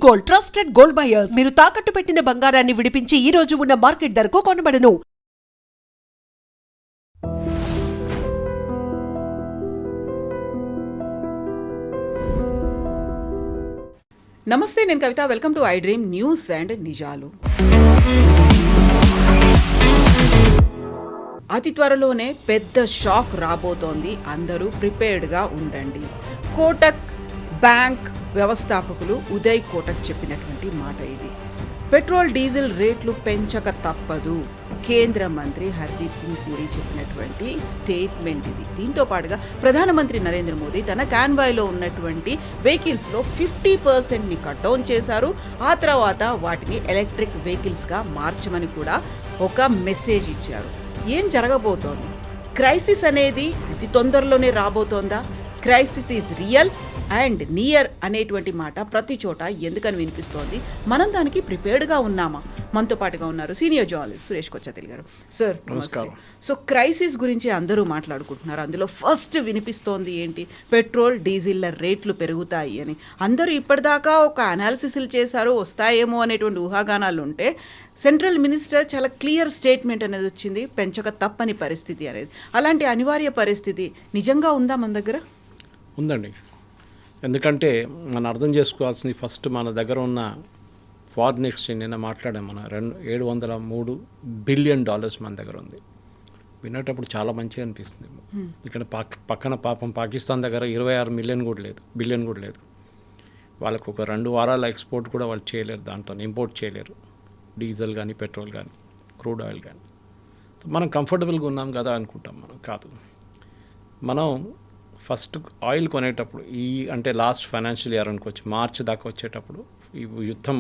Gold, trusted gold buyers. మీరు తాకట్టు పెట్టిన బంగారాన్ని విడిపించి ఈ రోజు ఉన్న మార్కెట్ ధరకు కొనబడను. నమస్తే, నేను Kavitha. Welcome to iDream news and నిజాలు. అతి త్వరలోనే పెద్ద షాక్ రాబోతోంది. అందరూ ప్రిపేర్డ్గా ఉండండి. కోటక్ బ్యాంక్ వ్యవస్థాపకులు ఉదయ్ కోటక్ చెప్పినటువంటి మాట ఇది. పెట్రోల్ డీజిల్ రేట్లు పెంచక తప్పదు. కేంద్ర మంత్రి హర్దీప్ సింగ్ పూరి చెప్పినటువంటి స్టేట్మెంట్ ఇది. దీంతో పాటుగా ప్రధానమంత్రి నరేంద్ర మోదీ తన కాన్వాయ్లో ఉన్నటువంటి వెహికల్స్లో 50%ని కట్ డౌన్ చేశారు. ఆ తర్వాత వాటిని ఎలక్ట్రిక్ వెహికల్స్గా మార్చమని కూడా ఒక మెసేజ్ ఇచ్చారు. ఏం జరగబోతోంది? క్రైసిస్ అనేది అతి తొందరలోనే రాబోతోందా? Crisis is real and near అనేటువంటి మాట ప్రతి చోట ఎందుకని వినిపిస్తోంది? మనం దానికి ప్రిపేర్డ్గా ఉన్నామా? మనతో పాటుగా ఉన్నారు సీనియర్ జర్నలిస్ట్ సురేష్ కొచ్చతిల్ గారు. సార్ నమస్కారం. సో క్రైసిస్ గురించి అందరూ మాట్లాడుకుంటున్నారు. అందులో ఫస్ట్ వినిపిస్తోంది ఏంటి? పెట్రోల్ డీజిల్ల రేట్లు పెరుగుతాయి అని. అందరూ ఇప్పటిదాకా ఒక అనాలిసిస్లు చేశారు, వస్తాయేమో అనేటువంటి ఊహాగానాలు ఉంటే సెంట్రల్ మినిస్టర్ చాలా క్లియర్ స్టేట్మెంట్ అనేది వచ్చింది, పెంచక తప్పని పరిస్థితి అనేది. అలాంటి అనివార్య పరిస్థితి నిజంగా ఉందా మన దగ్గర? ఉందండి. ఎందుకంటే మనం అర్థం చేసుకోవాల్సింది ఫస్ట్ మన దగ్గర ఉన్న ఫారిన్ ఎక్స్చేంజ్ నిన్న మాట్లాడాం. మన $703 బిలియన్ మన దగ్గర ఉంది. వినేటప్పుడు చాలా మంచిగా అనిపిస్తుంది. ఇక్కడ పక్కన పాపం పాకిస్తాన్ దగ్గర 26 బిలియన్ కూడా లేదు. వాళ్ళకు ఒక 2 వారాల ఎక్స్పోర్ట్ కూడా వాళ్ళు చేయలేరు, దాంతో ఇంపోర్ట్ చేయలేరు. డీజిల్ కానీ పెట్రోల్ కానీ క్రూడ్ ఆయిల్ కానీ. మనం కంఫర్టబుల్గా ఉన్నాం కదా అనుకుంటాం. మనం కాదు. మనం ఫస్ట్ ఆయిల్ కొనేటప్పుడు అంటే లాస్ట్ ఫైనాన్షియల్ ఇయర్ అనుకోవచ్చు, మార్చి దాకా వచ్చేటప్పుడు ఈ యుద్ధం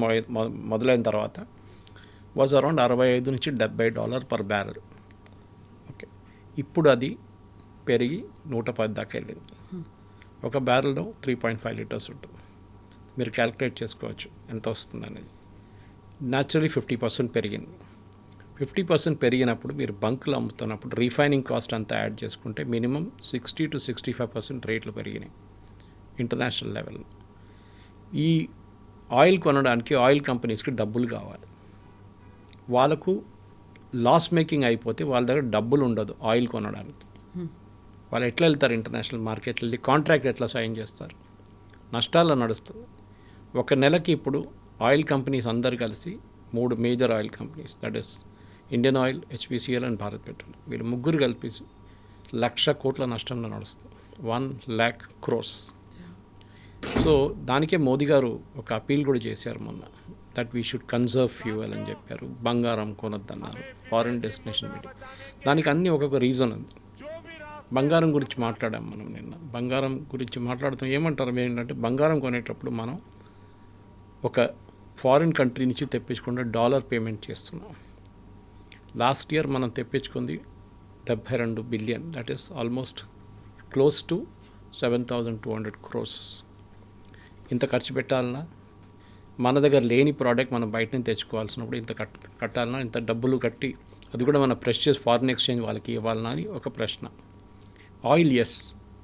మొదలైన తర్వాత వాజ్ అరౌండ్ $65 నుంచి $70 పర్ బ్యారెల్. ఓకే, ఇప్పుడు అది పెరిగి 110 దాకా వెళ్ళింది. ఒక బ్యారెల్లో 3.5 లీటర్స్ ఉంటుంది. మీరు క్యాలిక్యులేట్ చేసుకోవచ్చు ఎంత వస్తుంది అనేది. న్యాచురలీ 50% పెరిగింది. 50% పెరిగినప్పుడు మీరు బంకులు అమ్ముతున్నప్పుడు రీఫైనింగ్ కాస్ట్ అంతా యాడ్ చేసుకుంటే మినిమం 60 to 65% రేట్లు పెరిగినాయి ఇంటర్నేషనల్ లెవెల్లో. ఈ ఆయిల్ కొనడానికి ఆయిల్ కంపెనీస్కి డబ్బులు కావాలి. వాళ్ళకు లాస్ మేకింగ్ అయిపోతే వాళ్ళ దగ్గర డబ్బులు ఉండదు ఆయిల్ కొనడానికి. వాళ్ళు ఎట్లా వెళ్తారు ఇంటర్నేషనల్ మార్కెట్లో? వెళ్ళి కాంట్రాక్ట్ ఎట్లా సైన్ చేస్తారు? నష్టాల్లో నడుస్తుంది. ఒక నెలకి ఇప్పుడు ఆయిల్ కంపెనీస్ అందరు కలిసి 3 major oil companies, that is Indian oil, HPCL and Bharat petrol, వీళ్ళు ముగ్గురు కలిపి 1,00,000 కోట్ల నష్టంలో నడుస్తుంది. 1,00,000 crores. సో దానికే మోదీ గారు ఒక అపీల్ కూడా చేశారు మొన్న, that we should conserve fuel అని చెప్పారు. బంగారం కొనొద్దన్నారు, ఫారిన్ డెస్టినేషన్ పెట్టి. దానికి అన్నీ ఒక్కొక్క రీజన్ ఉంది. బంగారం గురించి మాట్లాడాం మనం నిన్న. బంగారం గురించి మాట్లాడుతాం. ఏమంటారు ఏంటంటే, బంగారం కొనేటప్పుడు మనం ఒక ఫారిన్ కంట్రీ నుంచి తెప్పించకుండా డాలర్ పేమెంట్ చేస్తున్నాం. లాస్ట్ ఇయర్ మనం తెప్పించుకుంది 72 billion, that is almost close to 7,200 crores. ఇంత ఖర్చు పెట్టాలన్నా, మన దగ్గర లేని ప్రోడక్ట్ మనం బయట నుంచి తెచ్చుకోవాల్సినప్పుడు ఇంత కట్టాలన్నా, ఇంత డబ్బులు కట్టి అది కూడా మన ప్రెషియస్ ఫారిన్ ఎక్స్చేంజ్ వాళ్ళకి ఇవ్వాలన్నా అని ఒక ప్రశ్న. ఆయిల్ ఎస్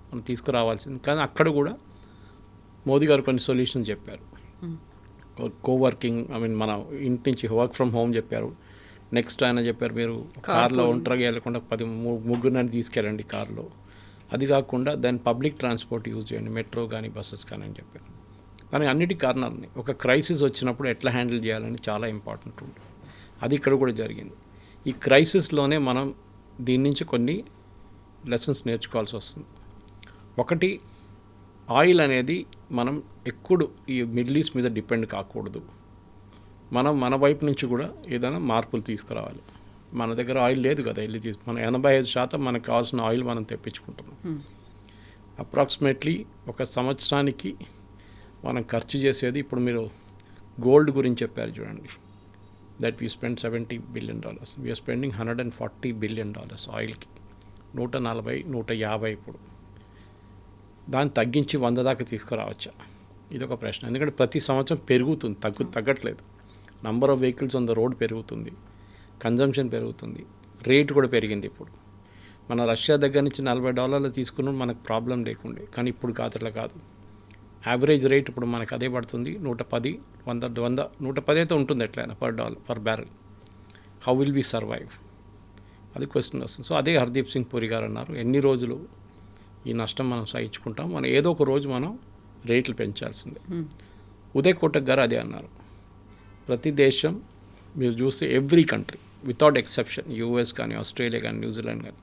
మనం తీసుకురావాల్సింది, కానీ అక్కడ కూడా మోదీ గారు కొన్ని సొల్యూషన్స్ చెప్పారు. కోవర్కింగ్, మన ఇంటి నుంచి వర్క్ ఫ్రమ్ హోమ్ చెప్పారు. నెక్స్ట్ ఆయన చెప్పారు, మీరు కార్లో ఒంటరిగా వెళ్ళకుండా 10 తీసుకెళ్ళండి కార్లో. అది కాకుండా దాన్ని పబ్లిక్ ట్రాన్స్పోర్ట్ యూజ్ చేయండి, మెట్రో కానీ బస్సెస్ కానీ అని చెప్పారు. దానికి అన్నిటి కారణాలు ఉన్నాయి. ఒక క్రైసిస్ వచ్చినప్పుడు ఎట్లా హ్యాండిల్ చేయాలని చాలా ఇంపార్టెంట్ ఉంటుంది. అది ఇక్కడ కూడా జరిగింది. ఈ క్రైసిస్లోనే మనం దీని నుంచి కొన్ని లెసన్స్ నేర్చుకోవాల్సి వస్తుంది. ఒకటి, ఆయిల్ అనేది మనం ఎప్పుడు ఈ మిడిల్ ఈస్ట్ మీద డిపెండ్ కాకూడదు. మనం మన వైపు నుంచి కూడా ఏదైనా మార్పులు తీసుకురావాలి. మన దగ్గర ఆయిల్ లేదు కదా, మన 85% మనకు కావాల్సిన ఆయిల్ మనం తెప్పించుకుంటున్నాం. అప్రాక్సిమేట్లీ ఒక సంవత్సరానికి మనం ఖర్చు చేసేది, ఇప్పుడు మీరు గోల్డ్ గురించి చెప్పారు చూడండి, that we spend $70 billion. We are spending $140 billion ఆయిల్కి. 140, 150 ఇప్పుడు. దాన్ని తగ్గించి 100 దాకా తీసుకురావచ్చా? ఇది ఒక ప్రశ్న. ఎందుకంటే ప్రతి సంవత్సరం పెరుగుతుంది, తగ్గట్లేదు. Number of vehicles on the road పెరుగుతుంది, కన్జంప్షన్ పెరుగుతుంది, రేట్ కూడా పెరిగింది. ఇప్పుడు మన రష్యా దగ్గర నుంచి $40 తీసుకున్న మనకు ప్రాబ్లం లేకుండే, కానీ ఇప్పుడు అట్లా కాదు. యావరేజ్ రేట్ ఇప్పుడు మనకు అదే పడుతుంది 110, 110 అయితే ఉంటుంది ఎట్లయినా per barrel. How will we survive, అది క్వశ్చన్ వస్తుంది. సో అదే హర్దీప్ సింగ్ పూరి గారు అన్నారు, ఎన్ని రోజులు ఈ నష్టం మనం సహించుకుంటాం, మనం ఏదో ఒక రోజు మనం రేట్లు పెంచాల్సిందే. ఉదయ్ కోటక్ గారు అదే అన్నారు, ప్రతి దేశం మీరు చూస్తే every country without exception, US కానీ, ఆస్ట్రేలియా కానీ, న్యూజిలాండ్ కానీ,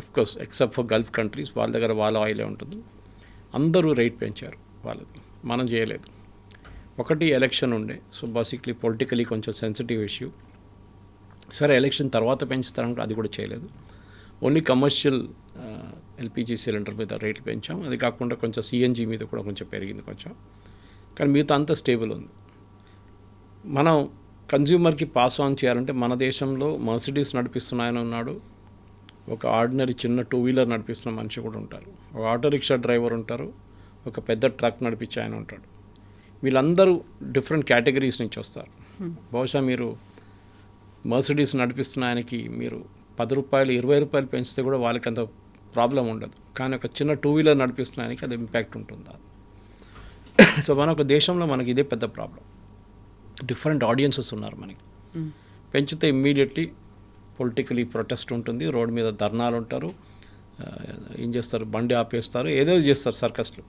of course except for Gulf countries, వాళ్ళ దగ్గర వాళ్ళ ఆయిలే ఉంటుంది, అందరూ రేట్ పెంచారు వాళ్ళది, మనం చేయలేదు. ఒకటి ఎలక్షన్ ఉండే, సో బేసిక్లీ పొలిటికలీ కొంచెం సెన్సిటివ్ ఇష్యూ. సరే ఎలక్షన్ తర్వాత పెంచుతారంటే అది కూడా చేయలేదు. ఓన్లీ కమర్షియల్ ఎల్పిజి సిలిండర్ మీద రేట్లు పెంచాం, అది కాకుండా కొంచెం సిఎన్జి మీద కూడా కొంచెం పెరిగింది కొంచెం, కానీ మిగతా అంతా స్టేబుల్ ఉంది. మనం కన్జ్యూమర్కి పాస్ ఆన్ చేయాలంటే మన దేశంలో మర్సిడీస్ నడిపిస్తున్నాయని ఉన్నాడు, ఒక ఆర్డినరీ చిన్న 2 వీలర్ నడిపిస్తున్న మనిషి కూడా ఉంటారు, ఒక ఆటో రిక్షా డ్రైవర్ ఉంటారు, ఒక పెద్ద ట్రక్ నడిపించే ఆయన ఉంటాడు. వీళ్ళందరూ డిఫరెంట్ కేటగిరీస్ నుంచి వస్తారు. బహుశా మీరు మర్సిడీస్ నడిపిస్తున్న ఆయనకి మీరు 10 రూపాయలు 20 రూపాయలు పెంచితే కూడా వాళ్ళకి అంత ప్రాబ్లం ఉండదు, కానీ ఒక చిన్న 2 వీలర్ నడిపిస్తున్న ఆయనకి అది ఇంపాక్ట్ ఉంటుంది. సో మన ఒక దేశంలో మనకి ఇదే పెద్ద ప్రాబ్లం, డిఫరెంట్ ఆడియన్సెస్ ఉన్నారు మనకి. పెంచితే ఇమ్మీడియట్లీ పొలిటికలీ ప్రొటెస్ట్ ఉంటుంది, రోడ్డు మీద ధర్నాలు ఉంటారు, ఏం చేస్తారు, బండి ఆపేస్తారు, ఏదో చేస్తారు సర్కస్లు.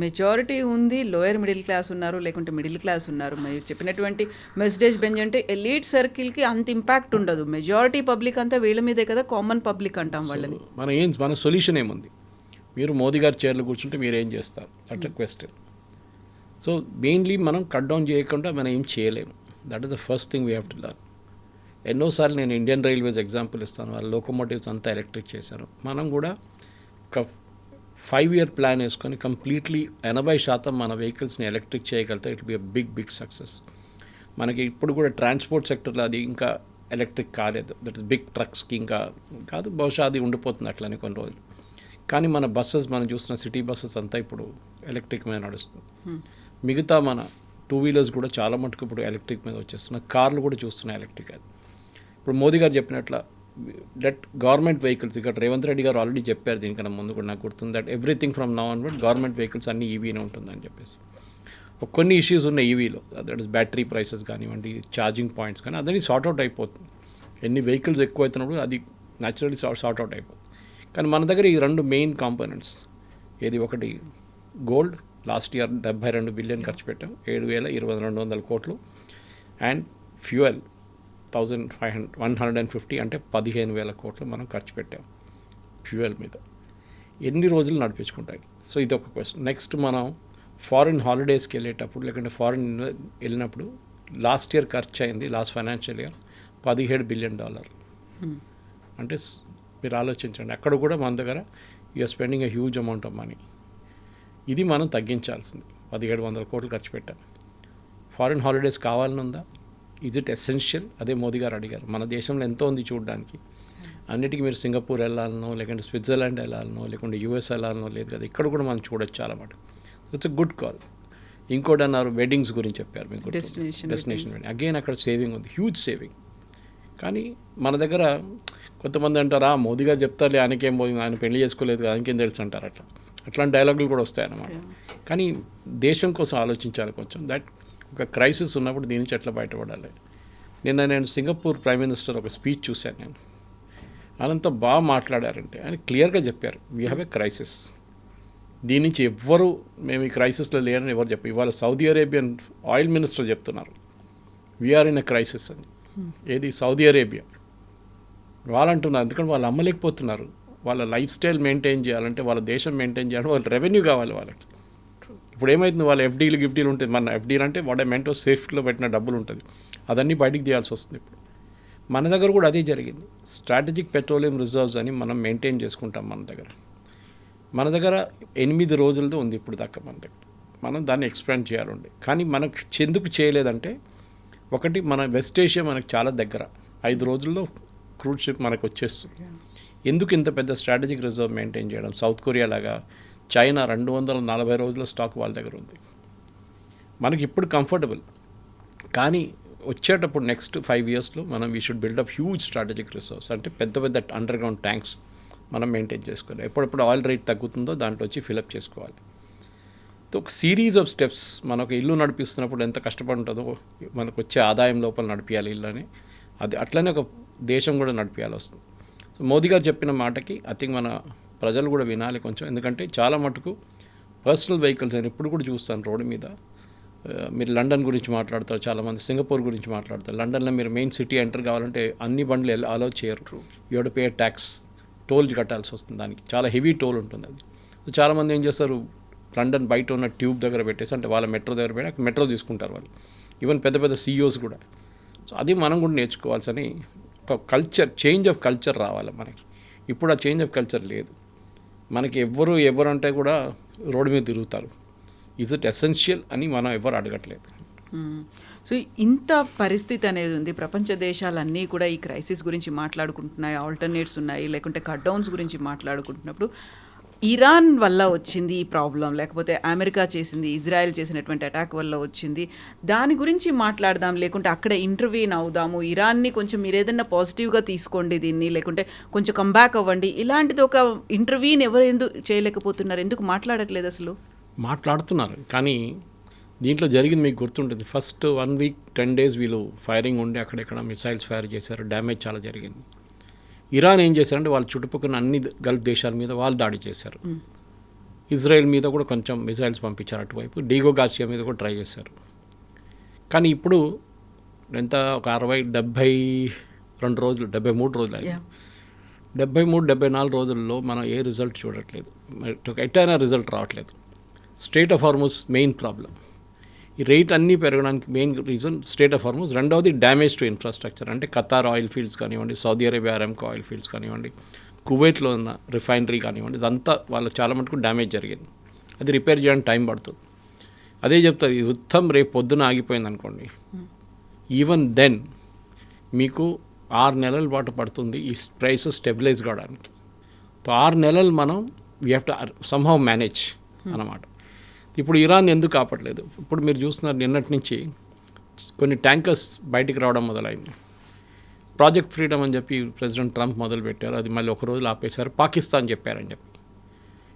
మెజారిటీ ఉంది, లోయర్ మిడిల్ క్లాస్ ఉన్నారు, లేకుంటే మిడిల్ క్లాస్ ఉన్నారు. మీరు చెప్పినటువంటి మెర్సిడీస్ బెంజ్ అంటే ఎలీట్ సర్కిల్కి అంత ఇంపాక్ట్ ఉండదు, మెజారిటీ పబ్లిక్ అంతా వీళ్ళ మీదే కదా, కామన్ పబ్లిక్ అంటాం వాళ్ళని. మన సొల్యూషన్ ఏముంది, మీరు మోదీ గారి చైర్లో కూర్చుంటే మీరు ఏం చేస్తారు, దట్ క్వశ్చన్. సో మెయిన్లీ మనం కట్ డౌన్ చేయకుండా మనం ఏం చేయలేము, that is the first thing we have to learn. ఎన్నోసార్లు నేను ఇండియన్ రైల్వేస్ ఎగ్జాంపుల్ ఇస్తాను, వాళ్ళ లోకోమోటివ్స్ అంతా ఎలక్ట్రిక్ చేశారు. మనం కూడా ఒక 5-year ప్లాన్ వేసుకొని కంప్లీట్లీ 80% మన వెహికల్స్ని ఎలక్ట్రిక్ చేయగలిగితే it be a big success. మనకి ఇప్పుడు కూడా ట్రాన్స్పోర్ట్ సెక్టర్లో అది ఇంకా ఎలక్ట్రిక్ కాలేదు, దట్ ఇస్ బిగ్ ట్రక్స్కి ఇంకా కాదు, బహుశా అది ఉండిపోతుంది అట్లనే కొన్ని రోజులు. కానీ మన బస్సెస్ మనం చూసిన సిటీ బస్సెస్ అంతా ఇప్పుడు ఎలక్ట్రిక్ మీద నడుస్తుంది. మిగతా మన 2 వీలర్స్ కూడా చాలా మటుకు ఇప్పుడు ఎలక్ట్రిక్ మీద వచ్చేస్తున్నాయి, కార్లు కూడా చూస్తున్నాయి ఎలక్ట్రిక్. అది ఇప్పుడు మోదీ గారు చెప్పినట్ల దట్ గవర్నమెంట్ వెహికల్స్, ఇక్కడ రేవంత్ రెడ్డి గారు ఆల్రెడీ చెప్పారు దీనికన్నా ముందు కూడా, నాకు గుర్తుంది, that everything from now onward government vehicles అన్నీ ఈవీనే ఉంటుందని చెప్పేసి. కొన్ని ఇష్యూస్ ఉన్నాయి ఈవీలో, దట్ ఇస్ బ్యాటరీ ప్రైసెస్ కానివ్వండి, ఛార్జింగ్ పాయింట్స్ కానీ, అదని సార్ట్అవుట్ అయిపోతుంది. ఎన్ని వెహికల్స్ ఎక్కువ అవుతున్నప్పుడు అది న్యాచురల్లీ సార్ట్అవుట్ అయిపోతుంది. కానీ మన దగ్గర ఈ 2 మెయిన్ కాంపోనెంట్స్, ఏది ఒకటి గోల్డ్, లాస్ట్ ఇయర్ 72 బిలియన్ ఖర్చు పెట్టాం, 7,200 కోట్లు, అండ్ ఫ్యూయల్ 1,150 అంటే 15,000 కోట్లు మనం ఖర్చు పెట్టాం ఫ్యూయల్ మీద. ఎన్ని రోజులు నడిపించుకుంటాయి? సో ఇది ఒక క్వశ్చన్. నెక్స్ట్ మనం ఫారిన్ హాలిడేస్కి వెళ్ళేటప్పుడు, లేకుంటే ఫారిన్ వెళ్ళినప్పుడు లాస్ట్ ఇయర్ ఖర్చు అయింది, లాస్ట్ ఫైనాన్షియల్ ఇయర్ $17 బిలియన్. అంటే మీరు ఆలోచించండి, అక్కడ కూడా మన దగ్గర you're spending a huge amount of money. ఇది మనం తగ్గించాల్సింది. 1,700 కోట్లు ఖర్చు పెట్టాం. ఫారిన్ హాలిడేస్ కావాలని ఉందా? Is it essential? అదే మోదీ గారు అడిగారు. మన దేశంలో ఎంతో ఉంది చూడడానికి, అన్నిటికీ మీరు సింగపూర్ వెళ్ళాలనో, లేకుంటే స్విట్జర్లాండ్ వెళ్ళాలనో, లేకుంటే యూఎస్ వెళ్ళాలనో లేదు కదా, ఇక్కడ కూడా మనం చూడొచ్చు చాలా మాట. So it's a good call. ఇంకోటి అన్నారు, వెడ్డింగ్స్ గురించి చెప్పారు మీకు, డెస్టినేషన్ వెడ్డింగ్. అగైన్ అక్కడ సేవింగ్ ఉంది, హ్యూజ్ సేవింగ్. కానీ మన దగ్గర కొంతమంది అంటారు, మోదీ గారు చెప్తారులే, ఆయనకేం పోయింది, ఆయన పెళ్లి చేసుకోలేదు, ఆయనకేం తెలుసు అంటారు. అట్లాంటి డైలాగులు కూడా వస్తాయన్నమాట. కానీ దేశం కోసం ఆలోచించాలి కొంచెం, దట్ ఒక క్రైసిస్ ఉన్నప్పుడు దీని నుంచి ఎట్లా బయటపడాలి. నేను సింగపూర్ ప్రైమ్ మినిస్టర్ ఒక స్పీచ్ చూశాను నేను, ఆయనంతా బాగా మాట్లాడారంటే ఆయన క్లియర్గా చెప్పారు, వీ హ్యావ్ ఎ క్రైసిస్, దీని నుంచి ఎవ్వరు మేము ఈ క్రైసిస్లో లేరని ఎవరు చెప్పారు. ఇవాళ సౌదీ అరేబియన్ ఆయిల్ మినిస్టర్ చెప్తున్నారు వీఆర్ ఇన్ ఎ క్రైసిస్ అని. ఏది సౌదీ అరేబియా వాళ్ళు అంటున్నారు, ఎందుకంటే వాళ్ళు అమ్మలేకపోతున్నారు. వాళ్ళ లైఫ్ స్టైల్ మెయింటైన్ చేయాలంటే, వాళ్ళ దేశం మెయింటైన్ చేయాలంటే వాళ్ళ రెవెన్యూ కావాలి వాళ్ళకి. ఇప్పుడు ఏమవుతుంది, వాళ్ళ గిఫ్టీలు ఉంటుంది. మన ఎఫ్డీలు అంటే వాట్ మెంటో సేఫ్టీలో పెట్టిన డబ్బులు ఉంటుంది, అదన్నీ బయటికి తీయాల్సి వస్తుంది. ఇప్పుడు మన దగ్గర కూడా అదే జరిగింది. స్ట్రాటజిక్ పెట్రోలియం రిజర్వ్స్ అని మనం మెయింటైన్ చేసుకుంటాం. మన దగ్గర 8 రోజులతో ఉంది ఇప్పుడు దాకా మన దగ్గర. మనం దాన్ని ఎక్స్పాండ్ చేయాలండి. కానీ మనకు ఎందుకు చేయలేదంటే, ఒకటి మన వెస్ట్ ఏషియా మనకు చాలా దగ్గర, 5 రోజుల్లో క్రూడ్ షిప్ మనకు వచ్చేస్తుంది. ఎందుకు ఇంత పెద్ద స్ట్రాటజిక్ రిజర్వ్ మెయింటైన్ చేయడం? సౌత్ కొరియా లాగా, చైనా 240 రోజుల స్టాక్ వాళ్ళ దగ్గర ఉంది. మనకి ఇప్పుడు కంఫర్టబుల్, కానీ వచ్చేటప్పుడు నెక్స్ట్ 5 yearsలో మనం we should build up huge strategic resource. అంటే పెద్ద అండర్ గ్రౌండ్ ట్యాంక్స్ మనం మెయింటైన్ చేసుకోవాలి. ఎప్పుడెప్పుడు ఆయిల్ రేట్ తగ్గుతుందో దాంట్లో వచ్చి ఫిలప్ చేసుకోవాలి. ఒక సిరీస్ ఆఫ్ స్టెప్స్ మనకు ఇల్లు నడిపిస్తున్నప్పుడు ఎంత కష్టపడి ఉంటుందో మనకు వచ్చే ఆదాయం లోపల నడిపించాలి ఇల్లు అని, అది అట్లనే ఒక దేశం కూడా నడిపించాలి వస్తుంది. సో మోదీ గారు చెప్పిన మాటకి ఐ థింక్ మన ప్రజలు కూడా వినాలి కొంచెం, ఎందుకంటే చాలా మటుకు పర్సనల్ వెహికల్స్ నేను ఇప్పుడు కూడా చూస్తాను రోడ్డు మీద. మీరు లండన్ గురించి మాట్లాడతారు, చాలామంది సింగపూర్ గురించి మాట్లాడతారు. లండన్లో మీరు మెయిన్ సిటీ ఎంటర్ కావాలంటే అన్ని బండ్లు అలౌ చేయరు. You to pay tax, toll కట్టాల్సి వస్తుంది, దానికి చాలా హెవీ టోల్ ఉంటుంది అది. సో చాలామంది ఏం చేస్తారు, లండన్ బయట ఉన్న ట్యూబ్ దగ్గర పెట్టేసి, అంటే వాళ్ళ మెట్రో దగ్గర పెట్టి అక్కడ మెట్రో తీసుకుంటారు వాళ్ళు, ఈవెన్ పెద్ద పెద్ద CEOs కూడా. సో అది మనం కూడా నేర్చుకోవాల్సని ఒక కల్చర్, చేంజ్ ఆఫ్ కల్చర్ రావాలి మనకి. ఇప్పుడు ఆ చేంజ్ ఆఫ్ కల్చర్ లేదు మనకి. ఎవరు అంటే కూడా రోడ్డు మీద తిరుగుతారు. ఈజ్ ఇట్ ఎసెన్షియల్ అని మనం ఎవరు అడగట్లేదు. సో ఇంత పరిస్థితి అనేది ఉంది, ప్రపంచ దేశాలన్నీ కూడా ఈ క్రైసిస్ గురించి మాట్లాడుకుంటున్నాయి, ఆల్టర్నేట్స్ ఉన్నాయి, లేకుంటే కట్ డౌన్స్ గురించి మాట్లాడుకుంటున్నప్పుడు ఇరాన్ వల్ల వచ్చింది ఈ ప్రాబ్లం, లేకపోతే అమెరికా చేసింది, ఇజ్రాయెల్ చేసినటువంటి అటాక్ వల్ల వచ్చింది, దాని గురించి మాట్లాడదాం, లేకుంటే అక్కడ ఇంటర్వ్యూన్ అవుదాము, ఇరాన్ని కొంచెం మీరు ఏదైనా పాజిటివ్గా తీసుకోండి దీన్ని, లేకుంటే కొంచెం కంబ్యాక్ అవ్వండి, ఇలాంటిది ఒక ఇంటర్వ్యూని ఎవరు ఎందుకు చేయలేకపోతున్నారు, ఎందుకు మాట్లాడట్లేదు అసలు? మాట్లాడుతున్నారు, కానీ దీంట్లో జరిగింది మీకు గుర్తుంటుంది. ఫస్ట్ 1 వీక్ 10 days వీళ్ళు ఫైరింగ్ ఉండి అక్కడెక్కడ మిసైల్స్ ఫైర్ చేశారు, డ్యామేజ్ చాలా జరిగింది. ఇరాన్ ఏం చేశారంటే వాళ్ళ చుట్టుపక్కల అన్ని గల్ఫ్ దేశాల మీద వాళ్ళు దాడి చేశారు. ఇజ్రాయెల్ మీద కూడా కొంచెం మిసైల్స్ పంపించారు అటువైపు, డీగో గార్సియా మీద కూడా ట్రై చేశారు. కానీ ఇప్పుడు ఎంత ఒక 72 రోజులు 73 రోజులు అయింది. 73-74 రోజుల్లో మనం ఏ రిజల్ట్ చూడట్లేదు, ఎట్టైనా రిజల్ట్ రావట్లేదు. Strait of Hormuz main problem. ఈ రేట్ అన్నీ పెరగడానికి main reason strait of Hormuz. రెండవది డ్యామేజ్ టు ఇన్ఫ్రాస్ట్రక్చర్, అంటే ఖతార్ ఆయిల్ ఫీల్డ్స్ కానివ్వండి, Saudi Arabia Aramco oil fields కానివ్వండి, కువైట్లో ఉన్న రిఫైనరీ కానివ్వండి, ఇదంతా వాళ్ళకి చాలా మటుకు డ్యామేజ్ జరిగింది. అది రిపేర్ చేయడానికి టైం పడుతుంది. అదే చెప్తారు, ఈ యుద్ధం రేపు పొద్దున ఆగిపోయింది అనుకోండి, ఈవెన్ దెన్ మీకు 6 నెలల పాటు పడుతుంది ఈ ప్రైసెస్ స్టెబిలైజ్ కావడానికి. సో 6 నెలలు మనం we have to somehow manage అన్నమాట. ఇప్పుడు ఇరాన్ ఎందుకు ఆపట్లేదు? ఇప్పుడు మీరు చూస్తున్నారు, నిన్నటి నుంచి కొన్ని ట్యాంకర్స్ బయటికి రావడం మొదలైంది. ప్రాజెక్ట్ ఫ్రీడమ్ అని చెప్పి ప్రెసిడెంట్ ట్రంప్ మొదలుపెట్టారు, అది మళ్ళీ ఒక రోజులు ఆపేశారు, పాకిస్తాన్ చెప్పారని చెప్పి.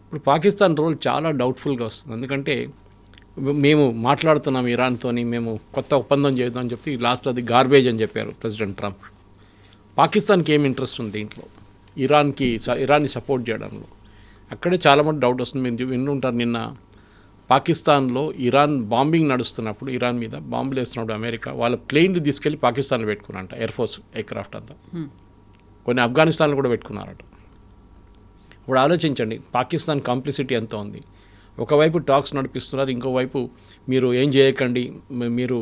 ఇప్పుడు పాకిస్తాన్ రోల్ చాలా డౌట్ఫుల్గా వస్తుంది, ఎందుకంటే మేము మాట్లాడుతున్నాం ఇరాన్తోని, మేము కొత్త ఒప్పందం చేద్దామని చెప్పి లాస్ట్ అది గార్బేజ్ అని చెప్పారు ప్రెసిడెంట్ ట్రంప్. పాకిస్తాన్కి ఏం ఇంట్రెస్ట్ ఉంది దీంట్లో, ఇరాన్ని సపోర్ట్ చేయడంలో? అక్కడే చాలా మంది డౌట్ వస్తుంది. మీరు వింటుంటారు, నిన్న పాకిస్తాన్లో ఇరాన్ బాంబింగ్ నడుస్తున్నప్పుడు, ఇరాన్ మీద బాంబులు వేస్తున్నప్పుడు అమెరికా వాళ్ళ ప్లేన్లు తీసుకెళ్ళి పాకిస్తాన్లో పెట్టుకున్నారంట, ఎయిర్ఫోర్స్ ఎయిర్క్రాఫ్ట్ అంతా. కొన్ని ఆఫ్ఘనిస్తాన్లో కూడా పెట్టుకున్నారట. ఇప్పుడు ఆలోచించండి, పాకిస్తాన్ కాంప్లిసిటీ ఎంత ఉంది. ఒకవైపు టాక్స్ నడిపిస్తున్నారు, ఇంకోవైపు మీరు ఏం చేయకండి, మీరు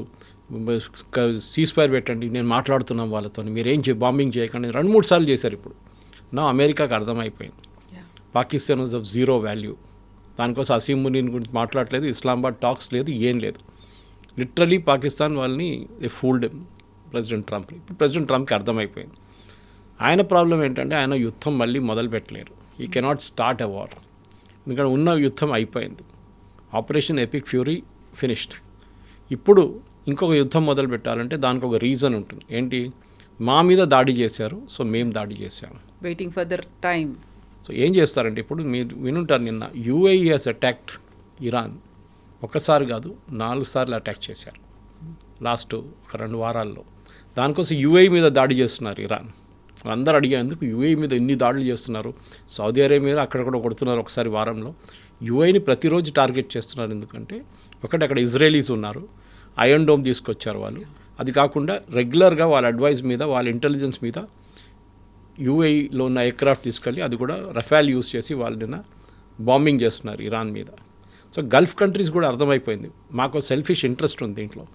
సీజ్ఫైర్ పెట్టండి, నేను మాట్లాడుతున్నాం వాళ్ళతో, మీరు ఏం బాంబింగ్ చేయకండి 2-3 సార్లు చేశారు. ఇప్పుడు నా అమెరికాకు అర్థమైపోయింది Pakistan was of zero value. దానికోసం అసీం మునీన్ గురించి మాట్లాడలేదు, ఇస్లామాబాద్ టాక్స్ లేదు, ఏం లేదు. లిటరలీ పాకిస్తాన్ వాళ్ళని ఫూల్డ్ ప్రెసిడెంట్ ట్రంప్. ఇప్పుడు ప్రెసిడెంట్ ట్రంప్కి అర్థమైపోయింది. ఆయన ప్రాబ్లం ఏంటంటే ఆయన యుద్ధం మళ్ళీ మొదలు పెట్టలేరు. ఈ కెనాట్ స్టార్ట్ ఎ వార్, ఎందుకంటే ఉన్న యుద్ధం అయిపోయింది. Operation epic fury finished. ఇప్పుడు ఇంకొక యుద్ధం మొదలు పెట్టాలంటే దానికి ఒక రీజన్ ఉంటుంది. ఏంటి? మా మీద దాడి చేశారు, సో మేము దాడి చేశాము, waiting for their time. So ఏం చేస్తారంటే, ఇప్పుడు మీరు వినుంటారు, నిన్న UAE హెస్ అటాక్డ్ ఇరాన్. ఒకసారి కాదు 4 సార్లు అటాక్ చేశారు లాస్ట్ ఒక 2 వారాల్లో. దానికోసం UAE మీద దాడి చేస్తున్నారు ఇరాన్. అందరూ అడిగేందుకు UAE మీద ఎన్ని దాడులు చేస్తున్నారు, సౌదీ అరేబియా మీద అక్కడక్కడ కొడుతున్నారు ఒకసారి వారంలో. UAEని ప్రతిరోజు టార్గెట్ చేస్తున్నారు, ఎందుకంటే ఒకటి అక్కడ ఇజ్రాయలీస్ ఉన్నారు, ఐరన్ డోమ్ తీసుకొచ్చారు వాళ్ళు. అది కాకుండా రెగ్యులర్గా వాళ్ళ అడ్వైస్ మీద, వాళ్ళ ఇంటెలిజెన్స్ మీద UAEలో ఉన్న ఎయిర్క్రాఫ్ట్ తీసుకెళ్ళి అది కూడా రఫాల్ యూస్ చేసి వాళ్ళని బాంబింగ్ చేస్తున్నారు ఇరాన్ మీద. సో గల్ఫ్ కంట్రీస్ కూడా అర్థమైపోయింది, మాకు సెల్ఫిష్ ఇంట్రెస్ట్ ఉంది దీంట్లో.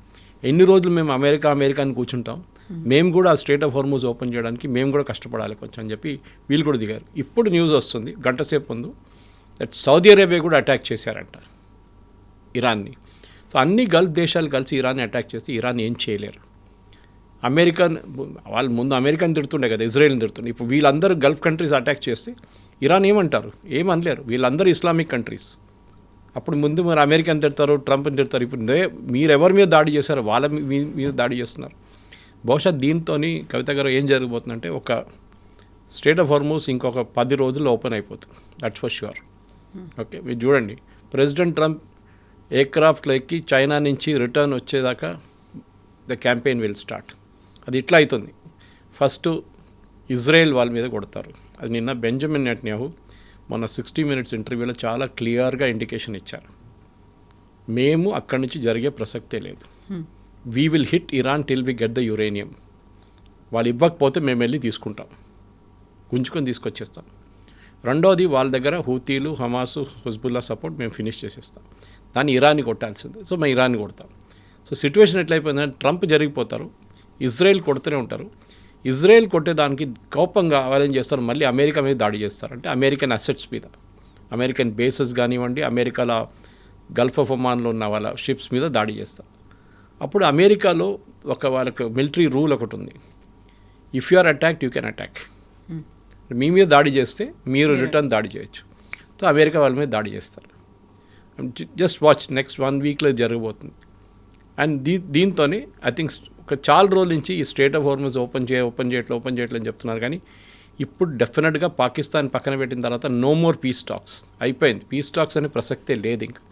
ఎన్ని రోజులు మేము అమెరికాని కూర్చుంటాం, మేము కూడా ఆ స్ట్రెయిట్ ఆఫ్ హార్మూజ్ ఓపెన్ చేయడానికి మేము కూడా కష్టపడాలి కొంచెం అని చెప్పి వీళ్ళు కూడా దిగారు. ఇప్పుడు న్యూస్ వస్తుంది గంట సేపు ముందు, దట్ సౌదీ అరేబియా కూడా అటాక్ చేశారంట ఇరాన్ని. సో అన్ని గల్ఫ్ దేశాలు కలిసి ఇరాన్ని అటాక్ చేస్తే ఇరాన్ ఏం చేయలేరు. వాళ్ళు ముందు అమెరికాని తిడుతుండే కదా, ఇజ్రాయెల్ని తిడుతుండే. ఇప్పుడు వీళ్ళందరూ గల్ఫ్ కంట్రీస్ అటాక్ చేస్తే ఇరాన్ ఏమంటారు? ఏమనలేరు. వీళ్ళందరూ ఇస్లామిక్ కంట్రీస్. అప్పుడు ముందు మరి అమెరికాని తిడతారు, ట్రంప్ని తిడతారు. ఇప్పుడు మీరు ఎవరి మీద దాడి చేశారో వాళ్ళ మీద దాడి చేస్తున్నారు. బహుశా దీంతో కవిత గారు ఏం జరగబోతుందంటే, ఒక స్ట్రెయిట్ ఆఫ్ హార్మూజ్ ఇంకొక 10 రోజుల్లో ఓపెన్ అయిపోతుంది, దట్స్ ఫర్ ష్యూర్. ఓకే, మీరు చూడండి, ప్రెసిడెంట్ ట్రంప్ ఎయిర్క్రాఫ్ట్లో ఎక్కి చైనా నుంచి రిటర్న్ వచ్చేదాకా ద క్యాంపెయిన్ విల్ స్టార్ట్. అది ఇట్లా అవుతుంది. ఫస్ట్ ఇజ్రాయెల్ వాళ్ళ మీద కొడతారు. అది నిన్న బెంజమిన్ నెటన్యాహు మన 60 Minutes ఇంటర్వ్యూలో చాలా క్లియర్గా ఇండికేషన్ ఇచ్చారు. మేము అక్కడి నుంచి జరిగే ప్రసక్తే లేదు. We will hit Iran till we get the uranium. వాళ్ళు ఇవ్వకపోతే మేము వెళ్ళి తీసుకుంటాం, గుంజుకొని తీసుకొచ్చేస్తాం. రెండోది వాళ్ళ దగ్గర హూతీలు, హమాసు, హుజ్బుల్లా సపోర్ట్ మేము ఫినిష్ చేసేస్తాం. దాన్ని ఇరాన్ని కొట్టాల్సిందే. సో మేము ఇరాన్ని కొడతాం. సో సిచ్యువేషన్ ఎట్లయిపోయిందంటే ట్రంప్ జరిగిపోతారు, ఇజ్రాయెల్ కొడుతూనే ఉంటారు. ఇజ్రాయెల్ కొట్టేదానికి కోపంగా వాళ్ళేం చేస్తారు, మళ్ళీ అమెరికా మీద దాడి చేస్తారు. అంటే అమెరికన్ అసెట్స్ మీద, అమెరికన్ బేసెస్ కానివ్వండి, అమెరికాలో గల్ఫ్ ఆఫ్ ఒమాన్లో ఉన్న వాళ్ళ షిప్స్ మీద దాడి చేస్తారు. అప్పుడు అమెరికాలో వాళ్ళకి మిలిటరీ రూల్ ఒకటి ఉంది, if you are attacked you can attack. మీ మీద దాడి చేస్తే మీరు రిటర్న్ దాడి చేయొచ్చు. సో అమెరికా వాళ్ళ మీద దాడి చేస్తారు. జస్ట్ వాచ్, నెక్స్ట్ 1 weekలో జరగబోతుంది. అండ్ దీంతోనే ఐ థింక్ ఒక చాలా రోజుల నుంచి ఈ స్ట్రేట్ ఆఫ్ హార్మజ్ ఓపెన్ చేయట్లని చెప్తున్నారు. కానీ ఇప్పుడు డెఫినెట్గా పాకిస్తాన్ పక్కన పెట్టిన తర్వాత నో మోర్ పీస్ టాక్స్ అయిపోయింది. పీస్ టాక్స్ అనే ప్రసక్తే లేదు ఇంకా.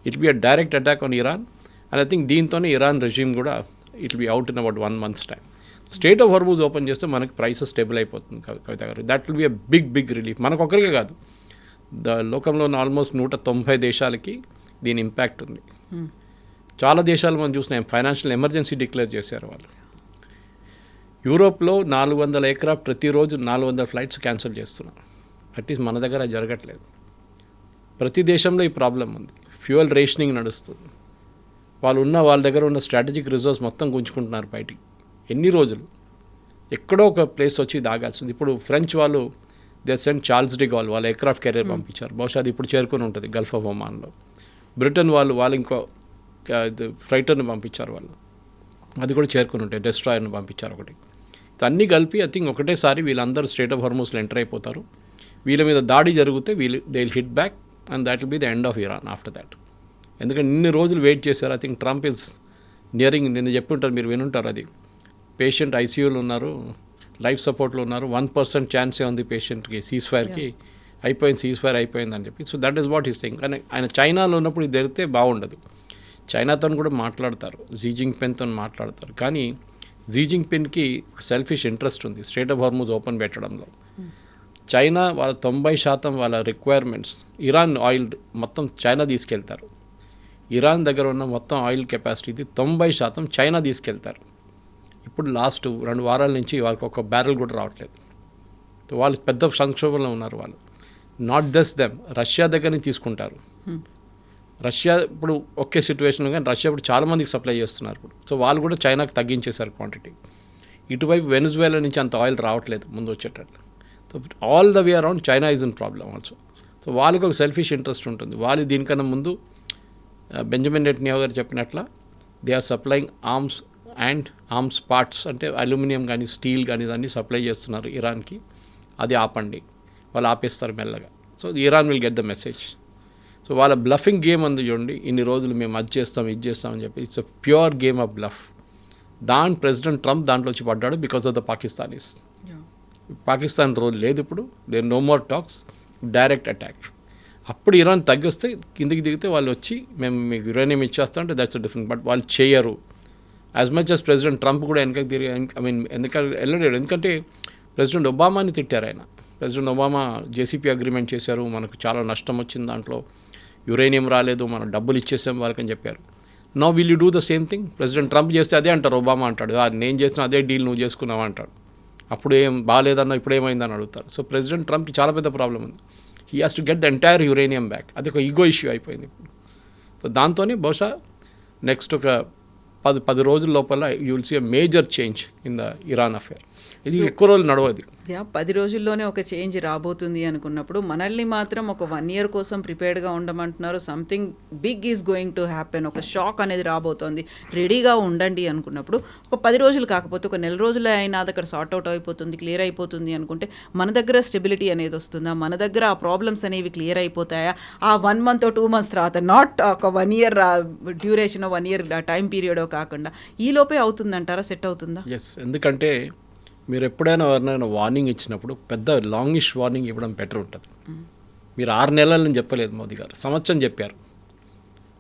It be a direct attack on Iran. And I think దీంతోనే ఇరాన్ రెజ్యూమ్ కూడా it be out in about 1 month's time. Strait of Hormuz open చేస్తే మనకి ప్రైసెస్ స్టేబుల్ అయిపోతుంది కవిత గారు. That will be a big relief. మనకొక్కరికే కాదు, లోకంలో ఉన్న ఆల్మోస్ట్ 190 దేశాలకి దీని ఇంపాక్ట్ ఉంది. చాలా దేశాలు మనం చూసినాం ఫైనాన్షియల్ ఎమర్జెన్సీ డిక్లేర్ చేశారు వాళ్ళు. యూరోప్లో 400 ఎయిర్క్రాఫ్ట్ ప్రతిరోజు 400 ఫ్లైట్స్ క్యాన్సిల్ చేస్తున్నారు. అట్లీస్ట్ మన దగ్గర జరగట్లేదు. ప్రతి దేశంలో ఈ ప్రాబ్లం ఉంది. ఫ్యూయల్ రేషనింగ్ నడుస్తుంది. వాళ్ళ దగ్గర ఉన్న స్ట్రాటజిక్ రిజర్వ్స్ మొత్తం గుంజుకుంటున్నారు బయటికి. ఎన్ని రోజులు ఎక్కడో ఒక ప్లేస్ వచ్చి దాగాల్సింది. ఇప్పుడు ఫ్రెంచ్ వాళ్ళు they sent Charles de Gaulle వాళ్ళ ఎయిర్క్రాఫ్ట్ కెరియర్ పంపించారు. బహుశా అది ఇప్పుడు చేరుకుని ఉంటుంది గల్ఫ్ ఆఫ్ ఒమాన్లో. బ్రిటన్ వాళ్ళు ఇంకో ఫ్రైటర్ని పంపించారు. వాళ్ళు అది కూడా చేరుకుని ఉంటాయి. డెస్ట్రాయర్ని పంపించారు ఒకటి. అన్నీ కలిపి ఐ థింక్ ఒకటేసారి వీళ్ళందరూ స్ట్రేట్ ఆఫ్ హార్మజ్లో ఎంటర్ అయిపోతారు. వీళ్ళ మీద దాడి జరిగితే they will hit back and that will be the end of Iran after that. ఎందుకంటే ఇన్ని రోజులు వెయిట్ చేశారు. I think Trump is nearing. నిన్న చెప్పి ఉంటారు, మీరు వినుంటారు. అది పేషెంట్ ఐసీయూలో ఉన్నారు, లైఫ్ సపోర్ట్లో ఉన్నారు. 1% ఛాన్సే ఉంది పేషెంట్కి సీజ్ ఫైర్కి. సీజ్ ఫైర్ అయిపోయిందని చెప్పి. So that is what is thing. కానీ ఆయన చైనాలో ఉన్నప్పుడు ఇది జరిగితే బాగుండదు. చైనాతో కూడా మాట్లాడతారు, జీ జిన్పింగ్తో మాట్లాడతారు. కానీ జీ జిన్పింగ్కి సెల్ఫిష్ ఇంట్రెస్ట్ ఉంది స్ట్రేట్ ఆఫ్ హార్మజ్ ఓపెన్ పెట్టడంలో. చైనా వాళ్ళ 90% వాళ్ళ రిక్వైర్మెంట్స్, ఇరాన్ ఆయిల్ మొత్తం చైనా తీసుకెళ్తారు. ఇరాన్ దగ్గర ఉన్న మొత్తం ఆయిల్ కెపాసిటీది 90% చైనా తీసుకెళ్తారు. ఇప్పుడు లాస్ట్ 2 వారాల నుంచి వాళ్ళకి ఒక బ్యారెల్ కూడా రావట్లేదు. వాళ్ళు పెద్ద సంక్షోభంలో ఉన్నారు. వాళ్ళు నాట్ జస్ట్ దెమ్, రష్యా దగ్గర నుంచి తీసుకుంటారు. రష్యా ఇప్పుడు ఒకే సిచ్యువేషన్, కానీ రష్యా ఇప్పుడు చాలామందికి సప్లై చేస్తున్నారు ఇప్పుడు. సో వాళ్ళు కూడా చైనాకి తగ్గించేశారు క్వాంటిటీ. ఇటువైపు వెనిజువేలా నుంచి అంత ఆయిల్ రావట్లేదు ముందు వచ్చేటట్లు. So all the way around China is in problem also. So వాళ్ళకి ఒక సెల్ఫిష్ ఇంట్రెస్ట్ ఉంటుంది. వాళ్ళు దీనికన్నా ముందు బెంజమిన్ నెటన్యాహు గారు చెప్పినట్ల they are supplying arms parts, అంటే అల్యూమినియం కానీ స్టీల్ కానీ దాన్ని సప్లై చేస్తున్నారు ఇరాన్కి. అది ఆపండి, వాళ్ళు ఆపేస్తారు మెల్లగా. So Iran will get the message. So వాళ్ళ బ్లఫింగ్ గేమ్ అందు చూడండి. ఇన్ని రోజులు మేము అది చేస్తాం ఇది చేస్తామని చెప్పి it's a pure game of bluff. President Trump దాంట్లో వచ్చి పడ్డాడు because of the Pakistanis. Pakistan role లేదు ఇప్పుడు. There no more talks, direct attack. అప్పుడు ఇరాన్ తగ్గిస్తే కిందికి దిగితే వాళ్ళు వచ్చి మేము మీకు యురేనియం ఇచ్చేస్తాం అంటే దట్స్ అ డిఫరెంట్. బట్ వాళ్ళు చేయరు. As much as president Trump కూడా వెనకకి తిరిగి వెళ్ళలేడు. ఎందుకంటే ప్రెసిడెంట్ ఒబామాని తిట్టారు ఆయన. ప్రెసిడెంట్ ఒబామా జేసీపీ అగ్రిమెంట్ చేశారు, మనకు చాలా నష్టం వచ్చింది, దాంట్లో యురేనియం రాలేదు, మనం డబ్బులు ఇచ్చేసాం వాళ్ళకని చెప్పారు. Now will you do the same thing? President Trump చేస్తే అదే అంటారు, ఒబామా అంటాడు నేను చేసిన అదే డీల్ నువ్వు చేసుకున్నావా అంటాడు. అప్పుడు ఏం బాగాలేదన్నా ఇప్పుడు ఏమైందని అడుగుతారు. సో ప్రెసిడెంట్ ట్రంప్కి చాలా పెద్ద ప్రాబ్లం ఉంది. He has to get the entire uranium back. అది ఒక ఈగో ఇష్యూ అయిపోయింది ఇప్పుడు. సో దాంతోనే బహుశా నెక్స్ట్ ఒక 10 రోజుల లోపల you will see a major change in the Iran affair. ఇది ఎక్కువ రోజులు నడవదు. 10 రోజుల్లోనే ఒక చేంజ్ రాబోతుంది అనుకున్నప్పుడు మనల్ని మాత్రం ఒక 1 year కోసం ప్రిపేర్డ్గా ఉండమంటున్నారు. Something big is going to happen, ఒక షాక్ అనేది రాబోతోంది, రెడీగా ఉండండి అనుకున్నప్పుడు ఒక 10 రోజులు కాకపోతే ఒక నెల రోజులే అయినా అది అక్కడ సార్ట్అవుట్ అయిపోతుంది, క్లియర్ అయిపోతుంది అనుకుంటే మన దగ్గర స్టెబిలిటీ అనేది వస్తుందా? మన దగ్గర ఆ ప్రాబ్లమ్స్ అనేవి క్లియర్ అయిపోతాయా? ఆ 1 month or 2 months తర్వాత, నాట్ ఒక 1 year డ్యూరేషన్, 1 year టైం పీరియడో కాకుండా ఈ లోపే అవుతుందంటారా? సెట్ అవుతుందా? ఎస్, ఎందుకంటే మీరు ఎప్పుడైనా ఎవరినైనా వార్నింగ్ ఇచ్చినప్పుడు పెద్ద లాంగిష్ వార్నింగ్ ఇవ్వడం బెటర్ ఉంటుంది. మీరు 6 నెలలని చెప్పలేదు మోదీ గారు, సంవత్సరం చెప్పారు.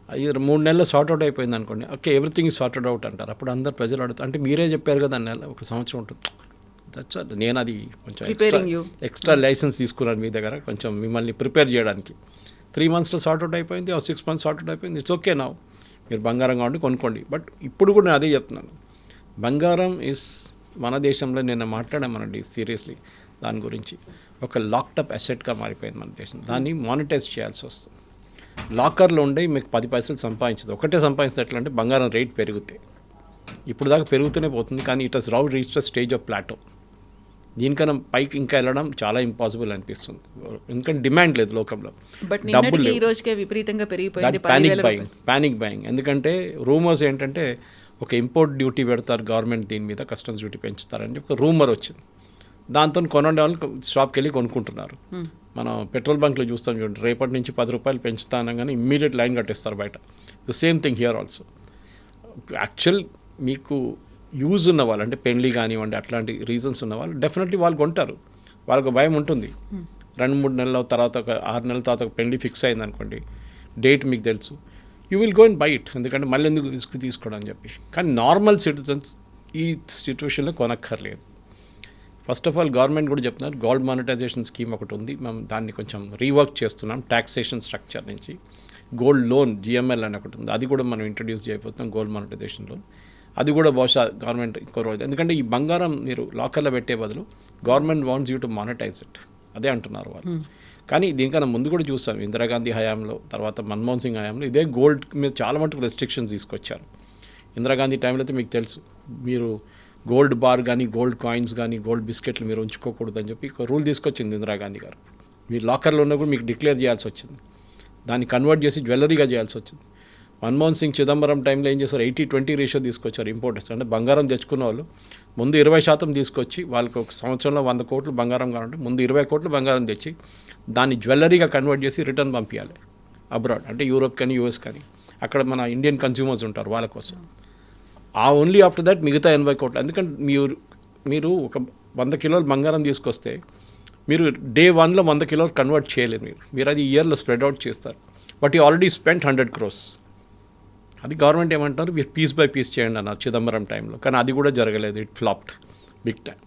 అది 3 నెలలు సార్ట్అవుట్ అయిపోయింది అనుకోండి, okay everything is sorted out అంటారు. అప్పుడు అందరు ప్రజలు అడుగుతారు, అంటే మీరే చెప్పారు కదా నెల 1 సంవత్సరం ఉంటుంది. నేను అది కొంచెం ఎక్స్ట్రా లైసెన్స్ తీసుకున్నాను మీ దగ్గర, కొంచెం మిమ్మల్ని ప్రిపేర్ చేయడానికి. 3 monthsలో సార్ట్అవుట్ అయిపోయింది, 6 months సార్ట్అవుట్ అయిపోయింది. ఇట్స్ ఓకే నా, మీరు బంగారం కావండి కొనుక్కోండి. బట్ ఇప్పుడు కూడా నేను అదే చెప్తున్నాను, బంగారం ఇస్ మన దేశంలో నేను మాట్లాడామనండి సీరియస్లీ దాని గురించి, ఒక లాక్టప్ అసెట్గా మారిపోయింది మన దేశం. దాన్ని మానిటైజ్ చేయాల్సి వస్తుంది. లాకర్లో ఉండే మీకు 10 పైసలు సంపాదించదు, ఒకటే సంపాదించదు. ఎట్లా అంటే బంగారం రేట్ పెరుగుతాయి, ఇప్పుడు దాకా పెరుగుతూనే పోతుంది, కానీ it has row reach the stage of plateau. దీనికన్నా పైకి ఇంకా వెళ్ళడం చాలా ఇంపాసిబుల్ అనిపిస్తుంది, ఎందుకంటే డిమాండ్ లేదు లోకంలో, డబ్బులు లేవు. Panic buying. ఎందుకంటే రూమర్స్ ఏంటంటే ఒక ఇంపోర్ట్ డ్యూటీ పెడతారు గవర్నమెంట్, దీని మీద కస్టమ్స్ డ్యూటీ పెంచుతారని ఒక రూమర్ వచ్చింది. దాంతో కొనండి వాళ్ళు షాప్కి వెళ్ళి కొనుక్కుంటున్నారు. మనం పెట్రోల్ బంక్లో చూస్తాం చూడండి, రేపటి నుంచి 10 రూపాయలు పెంచుతా అనగానే ఇమ్మీడియట్ లైన్ కట్టేస్తారు బయట. The same thing here also. Actual మీకు యూజ్ ఉన్న వాళ్ళు, అంటే పెళ్లి కానివ్వండి అట్లాంటి రీజన్స్ ఉన్న వాళ్ళు డెఫినెట్లీ వాళ్ళు కొంటారు. వాళ్ళకు భయం ఉంటుంది. 2-3 నెలల తర్వాత, ఒక 6 నెలల తర్వాత ఒక పెళ్లి ఫిక్స్ అయింది అనుకోండి, డేట్ మీకు తెలుసు, you will go and by it, ఎందుకంటే మళ్ళీ ఎందుకు రిస్క్ తీసుకోవడం అని చెప్పి. కానీ నార్మల్ సిటిజన్స్ ఈ సిచ్యువేషన్లో కొనక్కర్లేదు. ఫస్ట్ ఆఫ్ ఆల్ గవర్నమెంట్ కూడా చెప్తున్నారు, గోల్డ్ మానిటైజేషన్ స్కీమ్ ఒకటి ఉంది, మేము దాన్ని కొంచెం రీవర్క్ చేస్తున్నాం. ట్యాక్సేషన్ స్ట్రక్చర్ నుంచి గోల్డ్ లోన్ జిఎంఎల్ అని ఒకటి ఉంది, అది కూడా మనం ఇంట్రడ్యూస్ చేయబోతున్నాం, గోల్డ్ మానిటైజేషన్ లోన్. అది కూడా బహుశా గవర్నమెంట్ ఇంకో రోజు, ఎందుకంటే ఈ బంగారం మీరు లాకర్లో పెట్టే బదులు government wants you to monetise it, అదే అంటున్నారు వాళ్ళు. కానీ దీనికన్నా ముందు కూడా చూస్తాం, ఇందిరాగాంధీ హయాంలో, తర్వాత మన్మోహన్ సింగ్ హయాంలో ఇదే గోల్డ్ మీద చాలా మటుకు రెస్ట్రిక్షన్స్ తీసుకొచ్చారు. ఇందిరాగాంధీ టైంలో అయితే మీకు తెలుసు, మీరు గోల్డ్ బార్ కానీ, గోల్డ్ కాయిన్స్ కానీ, గోల్డ్ బిస్కెట్లు మీరు ఉంచుకోకూడదు అని చెప్పి ఒక రూల్ తీసుకొచ్చింది ఇందిరాగాంధీ గారు. మీరు లాకర్లో ఉన్న కూడా మీకు డిక్లేర్ చేయాల్సి వచ్చింది, దాన్ని కన్వర్ట్ చేసి జ్యువెలరీగా చేయాల్సి వచ్చింది. మన్మోహన్ సింగ్ చిదంబరం టైంలో ఏం చేశారు, 80-20 రేషియో తీసుకొచ్చారు ఇంపోర్టర్స్. అంటే బంగారం తెచ్చుకున్న వాళ్ళు ముందు 20% తీసుకొచ్చి, వాళ్ళకి ఒక సంవత్సరంలో 100 కోట్లు బంగారం కావాలంటే ముందు 20 కోట్లు బంగారం తెచ్చి దాన్ని జ్యువెలరీగా కన్వర్ట్ చేసి రిటర్న్ పంపించాలి అబ్రాడ్, అంటే యూరోప్ కానీ యూఎస్ కానీ. అక్కడ మన ఇండియన్ కన్స్యూమర్స్ ఉంటారు వాళ్ళ కోసం. ఓన్లీ ఆఫ్టర్ దట్ మిగతా 80 కోట్లు. ఎందుకంటే మీరు ఒక 100 కిలోలు బంగారం తీసుకొస్తే మీరు డే 1లో 100 కిలోలు కన్వర్ట్ చేయలేరు. మీరు అది ఇయర్లో స్ప్రెడ్ అవుట్ చేస్తారు. But you already spent 100 crores. అది గవర్నమెంట్ ఏమంటారు, మీరు పీస్ బై పీస్ చేయండి అన్నారు చిదంబరం టైంలో. కానీ అది కూడా జరగలేదు, it flopped big time.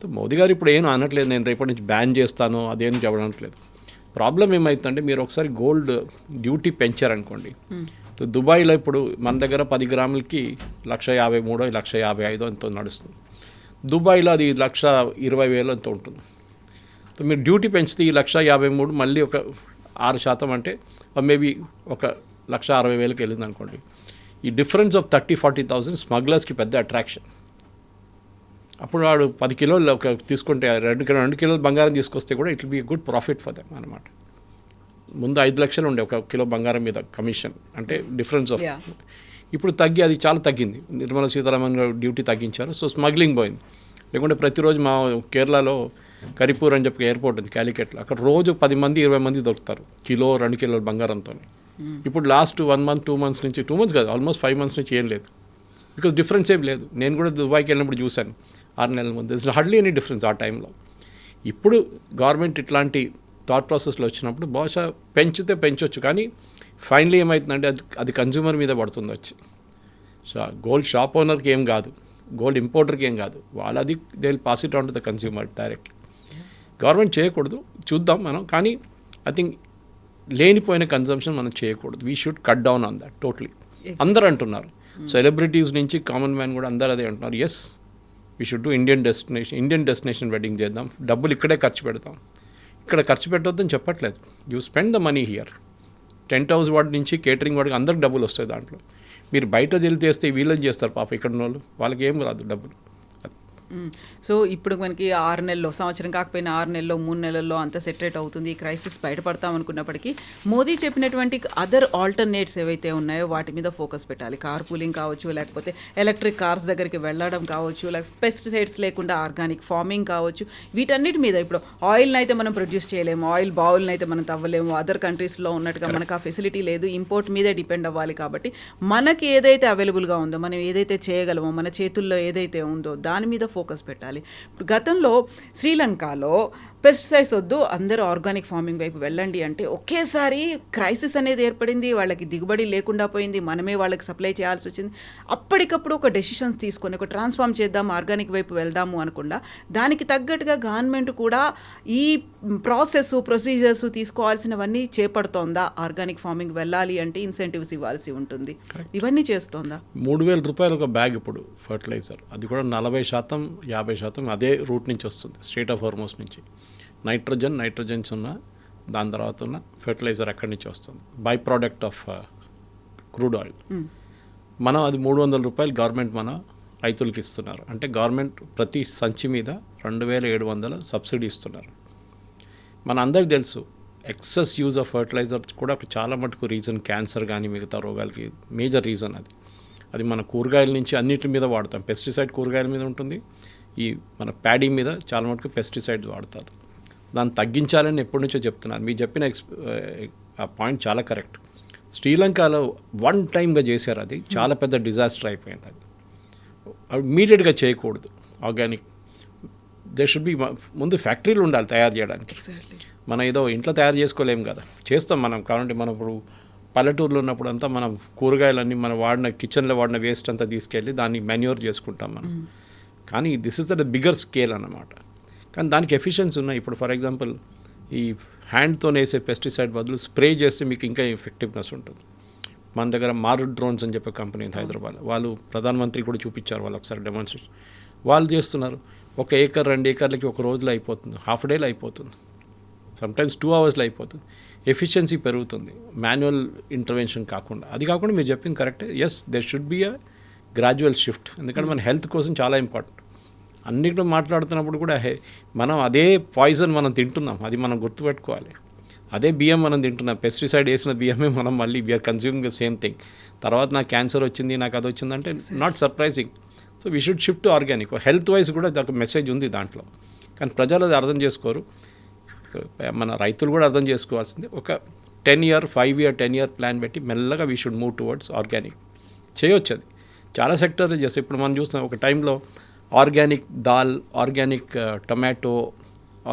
So Modi garu ఇప్పుడు ఏం అనట్లేదు, నేను రేపటి నుంచి బ్యాన్ చేస్తాను అదేం చెప్పనట్లేదు. ప్రాబ్లం ఏమవుతుందంటే, మీరు ఒకసారి గోల్డ్ డ్యూటీ పెంచారనుకోండి, దుబాయ్లో ఇప్పుడు మన దగ్గర 10 గ్రాములకి 153,000 155,000 ఎంతో నడుస్తుంది. దుబాయ్లో అది 120,000 ఎంతో ఉంటుంది. సో మీరు డ్యూటీ పెంచితే ఈ 153,000 మళ్ళీ ఒక 6% అంటే మేబీ ఒక 160,000కి వెళ్ళింది అనుకోండి. ఈ డిఫరెన్స్ ఆఫ్ 30,000-40,000 స్మగ్లర్స్కి పెద్ద అట్రాక్షన్. అప్పుడు వాడు 10 కిలోలు ఒక తీసుకుంటే 2 కిలోలు బంగారం తీసుకొస్తే కూడా it will be good profit for them అనమాట. ముందు 5 లక్షలు ఉండే ఒక కిలో బంగారం మీద కమిషన్, అంటే డిఫరెన్స్ ఆఫ్. ఇప్పుడు అది చాలా తగ్గింది. నిర్మలా సీతారామన్ గారు డ్యూటీ తగ్గించారు, సో స్మగ్లింగ్ పోయింది. లేకుంటే ప్రతిరోజు మా కేరళలో కరిపూర్ అని చెప్పి ఎయిర్పోర్ట్ ఉంది క్యాలికట్లో, అక్కడ రోజు 10 మంది 20 మంది దొరుకుతారు 1-2 కిలోల బంగారంతో. ఇప్పుడు లాస్ట్ 1 month 2 months నుంచి, 2 months కాదు, ఆల్మోస్ట్ 5 months నుంచి ఏం లేదు, బికాస్ డిఫరెన్స్ ఏం లేదు. నేను కూడా దుబాయ్కి వెళ్ళినప్పుడు చూశాను 6 నెలల ముందు, ఇట్స్ హార్డ్లీ ఎనీ డిఫరెన్స్ ఆ టైంలో. ఇప్పుడు గవర్నమెంట్ ఇట్లాంటి థాట్ ప్రాసెస్లో వచ్చినప్పుడు బహుశా పెంచితే పెంచవచ్చు, కానీ ఫైనలీ ఏమవుతుందంటే అది కన్జ్యూమర్ మీద పడుతుంది వచ్చి. సో గోల్డ్ షాప్ ఓనర్కి ఏం కాదు, గోల్డ్ ఇంపోర్టర్కి ఏం కాదు, వాళ్ళది they will pass it on to the consumer directly. Government చేయకూడదు, చూద్దాం మనం. కానీ ఐ థింక్ లేనిపోయిన కన్జంప్షన్ మనం చేయకూడదు. We should cut down on that totally. అందరూ అంటున్నారు, సెలబ్రిటీస్ నుంచి కామన్ మ్యాన్ కూడా అందరూ అదే అంటున్నారు, yes we should do Indian destination wedding చేద్దాం, డబ్బులు ఇక్కడే ఖర్చు పెడతాం. ఇక్కడ ఖర్చు పెట్టొద్దని చెప్పట్లేదు, you spend the money here. Tent house వాడి నుంచి కేటరింగ్ వాడికి అందరికి డబ్బులు వస్తాయి దాంట్లో. మీరు బయట వెళ్ళి చేస్తే వీళ్ళని చేస్తారు పాప, ఇక్కడ ఉన్న వాళ్ళు వాళ్ళకి ఏం రాదు డబ్బులు. సో ఇప్పుడు మనకి 6 నెలల్లో, సంవత్సరం కాకపోయినా 6 నెలల్లో 3 నెలల్లో అంతా సెటరేట్ అవుతుంది, ఈ క్రైసిస్ బయటపడతాం అనుకున్నప్పటికీ మోదీ చెప్పినటువంటి అదర్ ఆల్టర్నేట్స్ ఏవైతే ఉన్నాయో వాటి మీద ఫోకస్ పెట్టాలి. కార్ పూలింగ్ కావచ్చు, లేకపోతే ఎలక్ట్రిక్ కార్స్ దగ్గరికి వెళ్ళడం కావచ్చు, లేకపోతే పెస్టిసైడ్స్ లేకుండా ఆర్గానిక్ ఫార్మింగ్ కావచ్చు, వీటన్నిటి మీద. ఇప్పుడు ఆయిల్ని అయితే మనం ప్రొడ్యూస్ చేయలేము, ఆయిల్ బావుల్ని అయితే మనం తవ్వలేము, అదర్ కంట్రీస్లో ఉన్నట్టుగా మనకు ఆ ఫెసిలిటీ లేదు, ఇంపోర్ట్ మీదే డిపెండ్ అవ్వాలి. కాబట్టి మనకి ఏదైతే అవైలబుల్గా ఉందో, మనం ఏదైతే చేయగలమో, మన చేతుల్లో ఏదైతే ఉందో దాని మీద ఫోకస్ పెట్టాలి. ఇప్పుడు గతంలో శ్రీలంకలో పెస్టిసైడ్స్ వద్దు, అందరూ ఆర్గానిక్ ఫార్మింగ్ వైపు వెళ్ళండి అంటే ఒకేసారి క్రైసిస్ అనేది ఏర్పడింది, వాళ్ళకి దిగుబడి లేకుండా పోయింది, మనమే వాళ్ళకి సప్లై చేయాల్సి వచ్చింది. అప్పటికప్పుడు ఒక డెసిషన్స్ తీసుకొని ఒక ట్రాన్స్ఫార్మ్ చేద్దాం, ఆర్గానిక్ వైపు వెళ్దాము అనకుండా దానికి తగ్గట్టుగా గవర్నమెంట్ కూడా ఈ ప్రొసీజర్స్ తీసుకోవాల్సినవన్నీ చేపడుతోందా? ఆర్గానిక్ ఫార్మింగ్ వెళ్ళాలి అంటే ఇన్సెంటివ్స్ ఇవ్వాల్సి ఉంటుంది, ఇవన్నీ చేస్తోందా? 3,000 రూపాయలు ఒక బ్యాగ్ ఇప్పుడు ఫర్టిలైజర్, అది కూడా 40% 50% అదే రూట్ నుంచి వస్తుంది, స్ట్రేట్ ఆఫ్ హార్మోస్ నుంచి. నైట్రోజన్స్ ఉన్న దాని తర్వాత ఉన్న ఫెర్టిలైజర్ అక్కడి నుంచి వస్తుంది, by product of crude oil. మనం అది 300 రూపాయలు గవర్నమెంట్ మన రైతులకి ఇస్తున్నారు. అంటే గవర్నమెంట్ ప్రతి సంచి మీద 2,700 సబ్సిడీ ఇస్తున్నారు. మన అందరికి తెలుసు ఎక్సెస్ యూజ్ ఆఫ్ ఫర్టిలైజర్స్ కూడా చాలా మటుకు రీజన్ క్యాన్సర్ కానీ మిగతా రోగాలకి మేజర్ రీజన్ అది మన కూరగాయల నుంచి అన్నిటి మీద వాడతాం. పెస్టిసైడ్ కూరగాయల మీద ఉంటుంది, ఈ మన ప్యాడీ మీద చాలా మటుకు పెస్టిసైడ్స్ వాడతారు. దాన్ని తగ్గించాలని ఎప్పటి నుంచో చెప్తున్నారు. మీరు చెప్పిన ఆ పాయింట్ చాలా కరెక్ట్. శ్రీలంకలో వన్ టైమ్గా చేశారు, అది చాలా పెద్ద డిజాస్టర్ అయిపోయింది. అది ఇమీడియట్గా చేయకూడదు. ఆర్గానిక్ దే షుడ్ బి, ముందు ఫ్యాక్టరీలు ఉండాలి తయారు చేయడానికి. మనం ఏదో ఇంట్లో తయారు చేసుకోలేము కదా, చేస్తాం మనం. కాబట్టి మనం ఇప్పుడు పల్లెటూరులో ఉన్నప్పుడు అంతా మనం కూరగాయలన్నీ మనం కిచెన్లో వాడిన వేస్ట్ అంతా తీసుకెళ్ళి దాన్ని మెన్యూర్ చేసుకుంటాం మనం. కానీ this is the bigger scale అన్నమాట. కానీ దానికి ఎఫిషియన్సీ ఉన్నాయి. ఇప్పుడు ఫర్ ఎగ్జాంపుల్ ఈ హ్యాండ్తో వేసే పెస్టిసైడ్ బదులు స్ప్రే చేస్తే మీకు ఇంకా ఎఫెక్టివ్నెస్ ఉంటుంది. మన దగ్గర మారుడ్ డ్రోన్స్ అని చెప్పే కంపెనీ హైదరాబాద్, వాళ్ళు ప్రధానమంత్రి కూడా చూపించారు, వాళ్ళు ఒకసారి డెమాన్స్ట్రేషన్ వాళ్ళు చేస్తున్నారు. 1 ఏకర్ 2 ఏకర్లకి ఒక రోజులో అయిపోతుంది, హాఫ్ డేలో అయిపోతుంది, సమ్టైమ్స్ 2 అవర్స్లో అయిపోతుంది. ఎఫిషియన్సీ పెరుగుతుంది మాన్యువల్ ఇంటర్వెన్షన్ కాకుండా. అది కాకుండా మీరు చెప్పింది కరెక్టే. Yes, there should be a gradual shift. ఎందుకంటే మన హెల్త్ కోసం చాలా ఇంపార్టెంట్. అన్నిటిలో మాట్లాడుతున్నప్పుడు కూడా మనం అదే పాయిజన్ మనం తింటున్నాం, అది మనం గుర్తుపెట్టుకోవాలి. అదే బియ్యం మనం తింటున్నాం, పెస్టిసైడ్ వేసిన బియ్యమే మనం మళ్ళీ we're consuming the same thing. తర్వాత నాకు క్యాన్సర్ వచ్చింది, నాకు అది వచ్చిందంటే not surprising. So we should shift to organic. Health wise కూడా ఒక మెసేజ్ ఉంది దాంట్లో, కానీ ప్రజలు అది అర్థం చేసుకోరు. మన రైతులు కూడా అర్థం చేసుకోవాల్సింది. ఒక 5-year ప్లాన్ పెట్టి మెల్లగా we should move towards organic చేయొచ్చు. అది చాలా సెక్టర్లు చేస్తాయి. ఇప్పుడు మనం చూస్తున్నాం, ఒక టైంలో organic dal, organic tomato,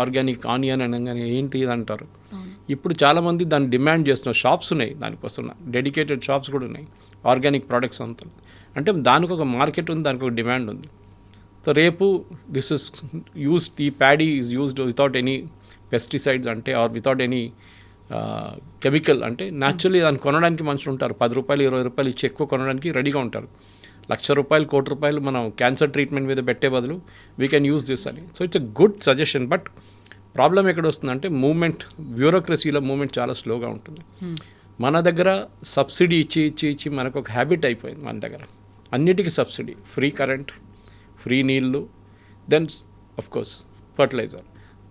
organic onion అనగానే ఏంటి ఇది అంటారు. ఇప్పుడు చాలామంది దాన్ని డిమాండ్ చేస్తున్నారు. షాప్స్ ఉన్నాయి దానికోసం, డెడికేటెడ్ షాప్స్ కూడా ఉన్నాయి ఆర్గానిక్ ప్రోడక్ట్స్ అంతా. అంటే దానికి ఒక మార్కెట్ ఉంది, దానికి ఒక డిమాండ్ ఉంది. సో రేపు దిస్ ఇస్ యూస్డ్, ఈ paddy is used without any pesticides అంటే ఆర్ వితౌట్ ఎనీ కెమికల్. అంటే న్యాచురల్లీ దాన్ని కొనడానికి మనుషులు ఉంటారు, 10 రూపాయలు 20 రూపాయలు ఇచ్చి ఎక్కువ కొనడానికి రెడీగా ఉంటారు. 1,00,000 రూపాయలు 1,00,000 రూపాయలు మనం క్యాన్సర్ ట్రీట్మెంట్ మీద పెట్టే బదులు వీ కెన్ యూస్ దిస్ అని. So it's a good suggestion. But problem ఎక్కడ వస్తుందంటే మూమెంట్, బ్యూరోక్రసీలో మూమెంట్ చాలా స్లోగా ఉంటుంది. మన దగ్గర సబ్సిడీ ఇచ్చి మనకు ఒక హ్యాబిట్ అయిపోయింది. మన దగ్గర అన్నిటికీ సబ్సిడీ, ఫ్రీ కరెంట్, ఫ్రీ నీళ్ళు, then of course fertiliser,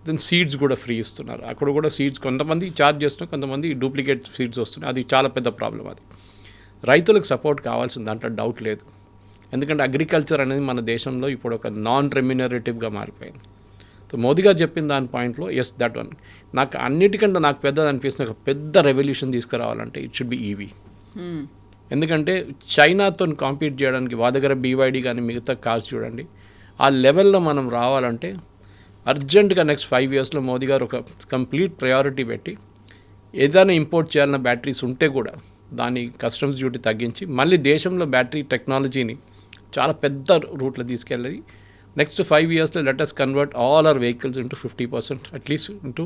then seeds కూడా ఫ్రీ ఇస్తున్నారు. అక్కడ కూడా సీడ్స్ కొంతమంది ఛార్జ్ చేస్తున్నారు, కొంతమంది డూప్లికేట్ సీడ్స్ వస్తున్నాయి. అది చాలా పెద్ద ప్రాబ్లం. అది రైతులకు సపోర్ట్ కావాల్సింది, దాంట్లో డౌట్ లేదు. ఎందుకంటే అగ్రికల్చర్ అనేది మన దేశంలో ఇప్పుడు ఒక నాన్ రెమ్యునరేటివ్గా మారిపోయింది. సో మోదీ గారు చెప్పిన దాని పాయింట్లో ఎస్ దట్ వన్. నాకు అన్నిటికంటే నాకు పెద్దది అనిపిస్తుంది, ఒక పెద్ద రెవల్యూషన్ తీసుకురావాలంటే ఇట్ షుడ్ బి ఈవీ. ఎందుకంటే చైనాతో కాంపీట్ చేయడానికి మా దగ్గర BYD కానీ మిగతా కార్స్ చూడండి, ఆ లెవెల్లో మనం రావాలంటే అర్జెంటుగా నెక్స్ట్ 5 yearsలో మోదీ గారు ఒక కంప్లీట్ ప్రయారిటీ పెట్టి ఏదైనా ఇంపోర్ట్ చేయాలన్న బ్యాటరీస్ ఉంటే కూడా దాని కస్టమ్స్ డ్యూటీ తగ్గించి మళ్ళీ దేశంలో బ్యాటరీ టెక్నాలజీని చాలా పెద్ద రూట్లో తీసుకెళ్ళి నెక్స్ట్ 5 yearsలో let us convert all our vehicles into 50% at least into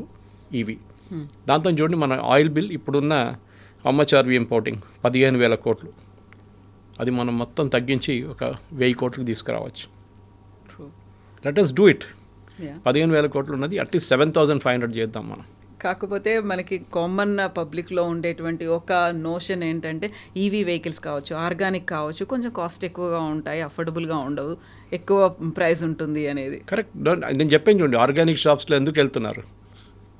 EV. దాంతో చూడండి మన ఆయిల్ బిల్ ఇప్పుడున్న how much are we importing, 15,000 కోట్లు. అది మనం మొత్తం తగ్గించి ఒక 1,000 కోట్లకు తీసుకురావచ్చు. Let us do it. 15,000 కోట్లు ఉన్నది అట్లీస్ట్ 7,500 చేద్దాం మనం. కాకపోతే మనకి కామన్ పబ్లిక్లో ఉండేటువంటి ఒక నోషన్ ఏంటంటే ఈవీ వెహికల్స్ కావచ్చు, ఆర్గానిక్ కావచ్చు, కొంచెం కాస్ట్ ఎక్కువగా ఉంటాయి, అఫోర్డబుల్గా ఉండవు, ఎక్కువ ప్రైస్ ఉంటుంది అనేది. కరెక్ట్. నేను చెప్పాను చూడండి, ఆర్గానిక్ షాప్స్లో ఎందుకు వెళ్తున్నారు,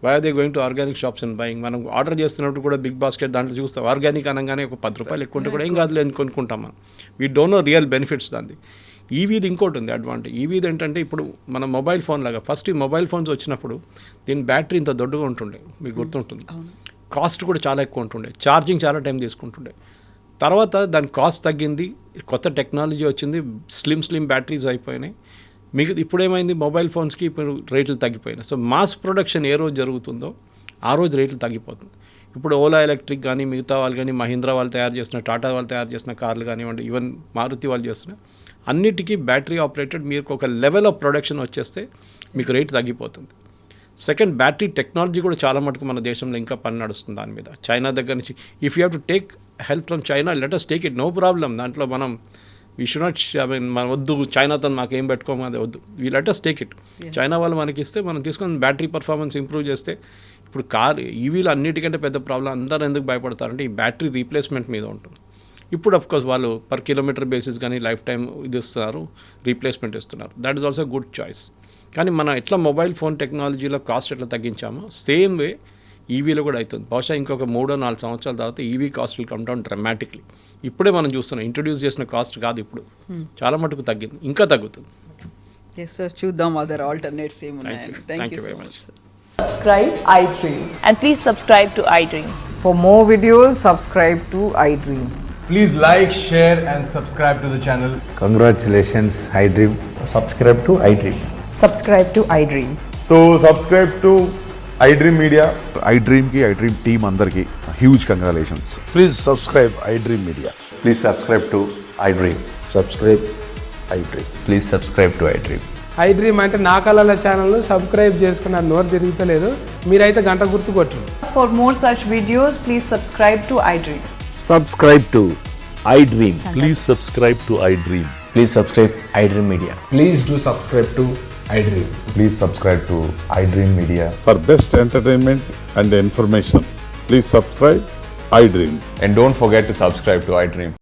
why are they going to organic shops and buying. మనం ఆర్డర్ చేస్తున్నప్పుడు కూడా బిగ్ బాస్కెట్ దాంట్లో చూస్తాం ఆర్గానిక్ అనగానే ఒక 10 రూపాయలు ఎక్కువ ఉంటే కూడా ఏం కాదులే అని కొనుక్కుంటాం మనం. We don't know real benefits దాన్ని. ఈవీది ఇంకోటి ఉంది అడ్వాంటేజ్. ఈవీది ఏంటంటే ఇప్పుడు మన మొబైల్ ఫోన్ లాగా ఫస్ట్ ఈ మొబైల్ ఫోన్స్ వచ్చినప్పుడు దీని బ్యాటరీ ఇంత దొడ్డుగా ఉంటుండే, మీకు గుర్తుంటుంది. కాస్ట్ కూడా చాలా ఎక్కువ ఉంటుండే, ఛార్జింగ్ చాలా టైం తీసుకుంటుండే. తర్వాత దాని కాస్ట్ తగ్గింది, కొత్త టెక్నాలజీ వచ్చింది, స్లిమ్ బ్యాటరీస్ అయిపోయినాయి. మీకు ఇప్పుడు ఏమైంది, మొబైల్ ఫోన్స్కి ఇప్పుడు రేట్లు తగ్గిపోయినాయి. సో మాస్ ప్రొడక్షన్ ఏ రోజు జరుగుతుందో ఆ రోజు రేట్లు తగ్గిపోతుంది. ఇప్పుడు ఓలా ఎలక్ట్రిక్ కానీ మిగతా వాళ్ళు కానీ మహీంద్రా వాళ్ళు తయారు చేసిన, టాటా వాళ్ళు తయారు చేసిన కార్లు కానివ్వండి, ఈవెన్ మారుతి వాళ్ళు చేస్తున్న అన్నిటికీ బ్యాటరీ ఆపరేటెడ్ మీకు ఒక లెవెల్ ఆఫ్ ప్రొడక్షన్ వచ్చేస్తే మీకు రేట్ తగ్గిపోతుంది. సెకండ్, బ్యాటరీ టెక్నాలజీ కూడా చాలా మటుకు మన దేశంలో ఇంకా పని నడుస్తుంది దాని మీద. చైనా దగ్గర నుంచి if you have to take help from China, let us take it, no problem. దాంట్లో మనం we should not, I mean మన వద్దు చైనాతో మాకేం పెట్టుకోమది వద్దు, we let us take it. China వాళ్ళు మనకి ఇస్తే మనం తీసుకొని బ్యాటరీ పర్ఫార్మెన్స్ ఇంప్రూవ్ చేస్తే, ఇప్పుడు ఈవీలు అన్నిటికంటే పెద్ద ప్రాబ్లం అందరూ ఎందుకు భయపడతారంటే ఈ బ్యాటరీ రీప్లేస్మెంట్ మీద ఉంటుంది. ఇప్పుడు అఫ్కోర్స్ వాళ్ళు పర్ కిలోమీటర్ బేసిస్ కానీ లైఫ్ టైం ఇది ఇస్తున్నారు, రీప్లేస్మెంట్ ఇస్తున్నారు. That is also good choice. కానీ మనం ఎట్లా మొబైల్ ఫోన్ టెక్నాలజీలో కాస్ట్ ఎట్లా తగ్గించామో సేమ్ వే ఈవీలో కూడా అవుతుంది. బహుశా ఇంకొక 3-4 సంవత్సరాల తర్వాత EV cost will come down డ్రమాటిక్లీ. ఇప్పుడే మనం చూస్తున్నాం, ఇంట్రొడ్యూస్ చేసిన కాస్ట్ కాదు, ఇప్పుడు చాలా మటుకు తగ్గింది, ఇంకా తగ్గుతుంది. ఎస్ సార్, చూద్దాం అదర్ ఆల్టర్నేట్స్ ఏమున్నాయని. Thank you very so much. Much. Subscribe iDream. And please subscribe to iDream. For more videos, subscribe to iDream. Please like, share and subscribe to the channel. Congratulations, iDream. Subscribe to iDream. Subscribe to iDream. So subscribe to iDream Media. iDream ki iDream team అందరికి huge congratulations. Please subscribe iDream Media. Please subscribe to iDream. Subscribe iDream. Please subscribe to iDream. iDream అంటే నా కళల ఛానల్ను subscribe చేసుకున్న నోరు తిరుగుతలేదు, మీరైతే గంట గుర్తు కొట్టండి. For more such videos, please subscribe to iDream. Subscribe to iDream. Please subscribe to iDream. Please subscribe iDream Media. Please do subscribe to iDream. Please subscribe to iDream Media. For best entertainment and information, please subscribe iDream. And don't forget to subscribe to iDream.